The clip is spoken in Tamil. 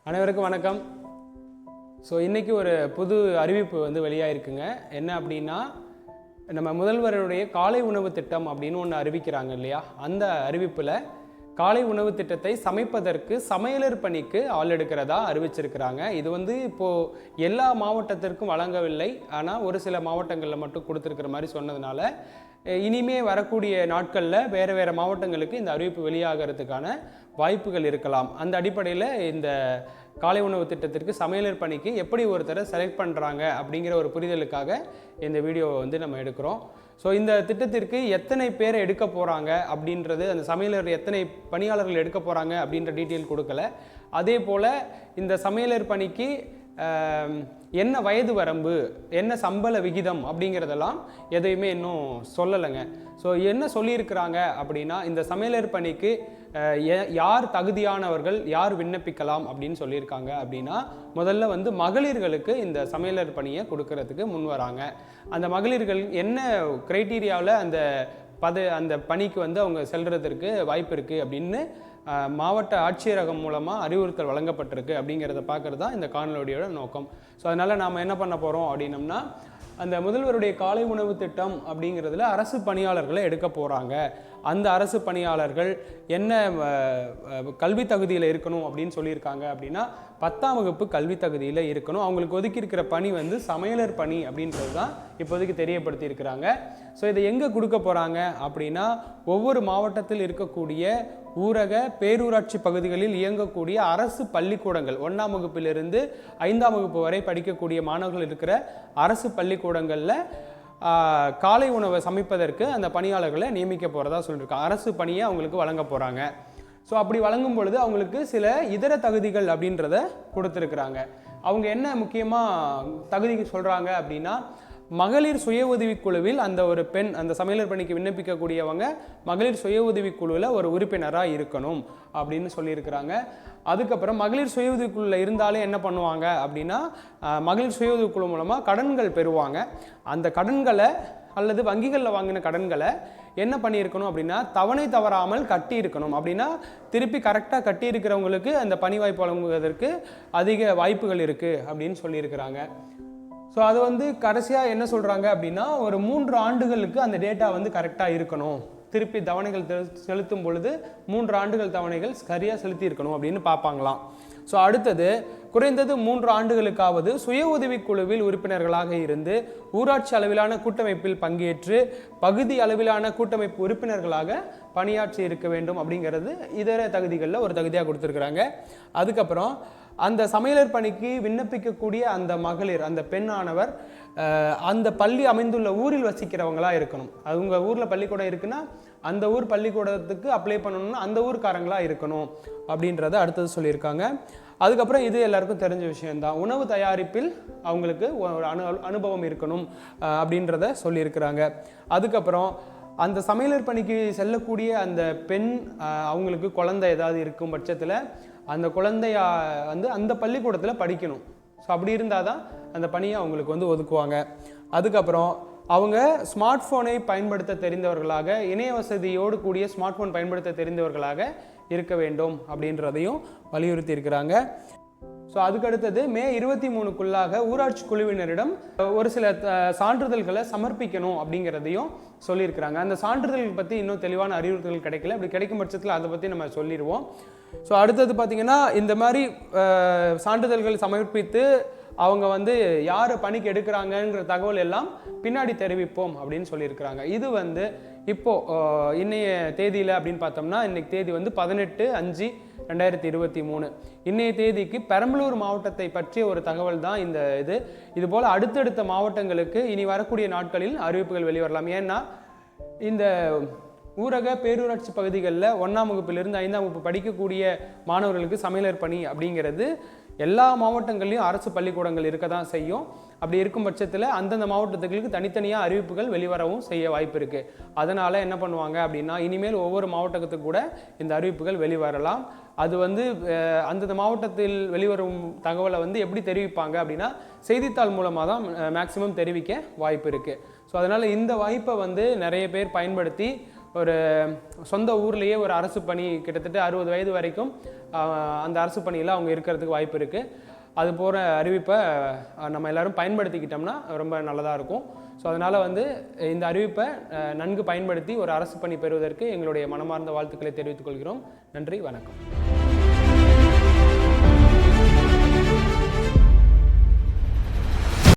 அனைவருக்கும் வணக்கம். இன்னைக்கு ஒரு புது அறிவிப்பு வெளியாயிருக்குங்க. என்ன அப்படின்னா, நம்ம முதல்வருடைய காலை உணவு திட்டம் அப்படின்னு ஒன்று அறிவிக்கிறாங்க இல்லையா? அந்த அறிவிப்பில் காலை உணவு திட்டத்தை சமைப்பதற்கு சமையலர் பணிக்கு ஆள் எடுக்கிறதா அறிவிச்சிருக்கிறாங்க. இது இப்போது எல்லா மாவட்டத்திற்கும் வழங்கவில்லை, ஆனால் ஒரு சில மாவட்டங்களில் மட்டும் கொடுத்துருக்கிற மாதிரி சொன்னதுனால இனிமே வரக்கூடிய நாட்களில் வேறு மாவட்டங்களுக்கு இந்த அறிவிப்பு வெளியாகிறதுக்கான வாய்ப்புகள் இருக்கலாம். அந்த அடிப்படையில் இந்த காலை உணவு திட்டத்திற்கு சமையலர் பணிக்கு எப்படி ஒருத்தரை செலக்ட் பண்ணுறாங்க அப்படிங்கிற ஒரு புரிதலுக்காக இந்த வீடியோவை நம்ம எடுக்கிறோம். இந்த திட்டத்திற்கு எத்தனை பேரை எடுக்க போகிறாங்க அப்படின்றது, அந்த சமையலர் எத்தனை பணியாளர்கள் எடுக்க போகிறாங்க அப்படின்ற டீட்டெயில் கொடுக்கல. அதே போல் இந்த சமையலர் பணிக்கு என்ன வயது வரம்பு, என்ன சம்பள விகிதம் அப்படிங்கிறதெல்லாம் எதையுமே இன்னும் சொல்லலைங்க. என்ன சொல்லியிருக்கிறாங்க அப்படின்னா, இந்த சமையலர் பணிக்கு யார் தகுதியானவர்கள், யார் விண்ணப்பிக்கலாம் அப்படின்னு சொல்லியிருக்காங்க அப்படின்னா, முதல்ல மகளிர்களுக்கு இந்த சமையலர் பணியை கொடுக்கறதுக்கு முன் வராங்க. அந்த மகளிர்கள் என்ன கிரைட்டீரியாவில் அந்த பணிக்கு அவங்க செல்றதற்கு வாய்ப்பு இருக்குது அப்படின்னு மாவட்ட ஆட்சியரகம் மூலமாக அறிவுறுத்தல் வழங்கப்பட்டிருக்கு அப்படிங்கிறத பார்க்குறது தான் இந்த காணொலியோட நோக்கம். அதனால் நாம் என்ன பண்ண போகிறோம் அப்படின்னம்னா, அந்த முதல்வருடைய காலை உணவு திட்டம் அப்படிங்கிறதுல அரசு பணியாளர்களை எடுக்க போகிறாங்க. அந்த அரசு பணியாளர்கள் என்ன கல்வி தகுதியில் இருக்கணும் அப்படின்னு சொல்லியிருக்காங்க அப்படின்னா, 10ஆம் வகுப்பு கல்வி தகுதியில் இருக்கணும். அவங்களுக்கு ஒதுக்கி இருக்கிற பணி சமையலர் பணி அப்படின்றது தான் இப்போதைக்கு தெரியப்படுத்தி இருக்கிறாங்க. இதை எங்கே கொடுக்க போகிறாங்க அப்படின்னா, ஒவ்வொரு மாவட்டத்தில் இருக்கக்கூடிய ஊரக பேரூராட்சி பகுதிகளில் இயங்கக்கூடிய அரசு பள்ளிக்கூடங்கள், 1ஆம் வகுப்பிலிருந்து 5ஆம் வகுப்பு வரை படிக்கக்கூடிய மாணவர்கள் இருக்கிற அரசு பள்ளிக்கூடங்களில் காலை உணவை சமைப்பதற்கு அந்த பணியாளர்களை நியமிக்க போகிறதா சொல்லியிருக்காங்க. அரசு பணியை அவங்களுக்கு வழங்க போகிறாங்க. அப்படி வழங்கும் பொழுது அவங்களுக்கு சில இதர தகுதிகள் அப்படின்றத கொடுத்துருக்குறாங்க. அவங்க என்ன முக்கியமாக தகுதிக்கு சொல்கிறாங்க அப்படின்னா, மகளிர் சுய உதவிக்குழுவில் ஒரு பெண் அந்த சமையலர் பணிக்கு விண்ணப்பிக்கக்கூடியவங்க மகளிர் சுய உதவிக்குழுவில் ஒரு உறுப்பினராக இருக்கணும் அப்படின்னு சொல்லியிருக்கிறாங்க. அதுக்கப்புறம் மகளிர் சுய உதவிக்குழுவில் இருந்தாலே என்ன பண்ணுவாங்க அப்படின்னா, மகளிர் சுய உதவிக்குழு மூலமாக கடன்கள் பெறுவாங்க. அந்த கடன்களை அல்லது வங்கிகளில் வாங்கின கடன்களை என்ன பண்ணியிருக்கணும் அப்படின்னா, தவணை தவறாமல் கட்டி இருக்கணும். அப்படின்னா திருப்பி கரெக்டாக கட்டி இருக்கிறவங்களுக்கு அந்த பணி வாய்ப்பு வழங்குவதற்கு அதிக வாய்ப்புகள் இருக்குது அப்படின்னு சொல்லியிருக்கிறாங்க. அது கடைசியாக என்ன சொல்கிறாங்க அப்படின்னா, ஒரு 3 ஆண்டுகளுக்கு அந்த டேட்டா கரெக்டாக இருக்கணும். திருப்பி தவணைகள் செலுத்தும் பொழுது 3 ஆண்டுகள் தவணைகள் சரியாக செலுத்தி இருக்கணும் அப்படின்னு பார்ப்பாங்களாம். அடுத்தது குறைந்தது 3 ஆண்டுகளுக்காவது சுய உதவிக்குழுவில் உறுப்பினர்களாக இருந்து ஊராட்சி அளவிலான கூட்டமைப்பில் பங்கேற்று பகுதி அளவிலான கூட்டமைப்பு உறுப்பினர்களாக பணியாற்றி இருக்க வேண்டும் அப்படிங்கிறது இதர தகுதிகளில் ஒரு தகுதியாக கொடுத்துருக்குறாங்க. அதுக்கப்புறம் அந்த சமையலர் பணிக்கு விண்ணப்பிக்கக்கூடிய அந்த மகளிர், அந்த பெண்ணானவர் அந்த பள்ளி அமைந்துள்ள ஊரில் வசிக்கிறவங்களா இருக்கணும். அவங்க ஊரில் பள்ளிக்கூடம் இருக்குன்னா அந்த ஊர் பள்ளிக்கூடத்துக்கு அப்ளை பண்ணணும்னா அந்த ஊர்க்காரங்களா இருக்கணும் அப்படின்றத அடுத்தது சொல்லியிருக்காங்க. அதுக்கப்புறம் இது எல்லாருக்கும் தெரிஞ்ச விஷயம்தான், உணவு தயாரிப்பில் அவங்களுக்கு ஒரு அனுபவம் இருக்கணும் அப்படின்றத சொல்லியிருக்கிறாங்க. அதுக்கப்புறம் அந்த சமையலர் பணிக்கு செல்லக்கூடிய அந்த பெண் அவங்களுக்கு குழந்தை ஏதாவது இருக்கும் பட்சத்தில் அந்த குழந்தைய அந்த பள்ளிக்கூடத்தில் படிக்கணும். அப்படி இருந்தால் தான் அந்த பணியை அவங்களுக்கு ஒதுக்குவாங்க. அதுக்கப்புறம் அவங்க ஸ்மார்ட் ஃபோனை பயன்படுத்த தெரிந்தவர்களாக, இணைய வசதியோடு கூடிய ஸ்மார்ட் ஃபோன் பயன்படுத்த தெரிந்தவர்களாக இருக்க வேண்டும் அப்படின்றதையும் வலியுறுத்தி இருக்கிறாங்க. அதுக்கடுத்தது மே 23க்குள்ளாக ஊராட்சி குழுவினரிடம் ஒரு சில சான்றிதழ்களை சமர்ப்பிக்கணும் அப்படிங்கிறதையும் சொல்லியிருக்கிறாங்க. அந்த சான்றிதழ்கள் பற்றி இன்னும் தெளிவான அறிவுறுத்தல்கள் கிடைக்கல. அப்படி கிடைக்கும் பட்சத்தில் அதை பற்றி நம்ம சொல்லிடுவோம். அடுத்தது பார்த்திங்கன்னா, இந்த மாதிரி சான்றிதழ்கள் சமர்ப்பித்து அவங்க யார் பணிக்கு எடுக்கிறாங்கங்கிற தகவல் எல்லாம் பின்னாடி தெரிவிப்போம் அப்படின்னு சொல்லியிருக்கிறாங்க. இது இப்போது இன்னைய தேதியில் அப்படின்னு பார்த்தோம்னா, இன்னைக்கு தேதி 18/5/2023. இன்னைய தேதிக்கு பெரம்பலூர் மாவட்டத்தை பற்றிய ஒரு தகவல் தான் இது போல் அடுத்தடுத்த மாவட்டங்களுக்கு இனி வரக்கூடிய நாட்களில் அறிவிப்புகள் வெளிவரலாம். ஏன்னா இந்த ஊரக பேரூராட்சி பகுதிகளில் 1ஆம் வகுப்பிலிருந்து 5ஆம் வகுப்பு படிக்கக்கூடிய மாணவர்களுக்கு சமையலர் பணி அப்படிங்கிறது எல்லா மாவட்டங்கள்லையும் அரசு பள்ளிக்கூடங்கள் இருக்க தான் செய்யும். அப்படி இருக்கும் பட்சத்தில் அந்தந்த மாவட்டத்துக்கு தனித்தனியாக அறிவிப்புகள் வெளிவரவும் செய்ய வாய்ப்பு இருக்குது. அதனால் என்ன பண்ணுவாங்க அப்படின்னா, இனிமேல் ஒவ்வொரு மாவட்டத்துக்கு கூட இந்த அறிவிப்புகள் வெளிவரலாம். அது அந்தந்த மாவட்டத்தில் வெளிவரும் தகவலை எப்படி தெரிவிப்பாங்க அப்படின்னா, செய்தித்தாள் மூலமாக தான் மேக்சிமம் தெரிவிக்க வாய்ப்பு இருக்குது. அதனால் இந்த வாய்ப்பை நிறைய பேர் பயன்படுத்தி ஒரு சொந்த ஊர்லேயே ஒரு அரசு பணி கிட்டத்தட்ட 60 வயது வரைக்கும் அந்த அரசு பணியில் அவங்க இருக்கிறதுக்கு வாய்ப்பு இருக்குது. அது போகிற அறிவிப்பை நம்ம எல்லோரும் பயன்படுத்திக்கிட்டோம்னா ரொம்ப நல்லதாக இருக்கும். ஸோ அதனால் வந்து இந்த அறிவிப்பை நன்கு பயன்படுத்தி ஒரு அரசு பணி பெறுவதற்கு எங்களுடைய மனமார்ந்த வாழ்த்துக்களை தெரிவித்துக் கொள்கிறோம். நன்றி, வணக்கம்.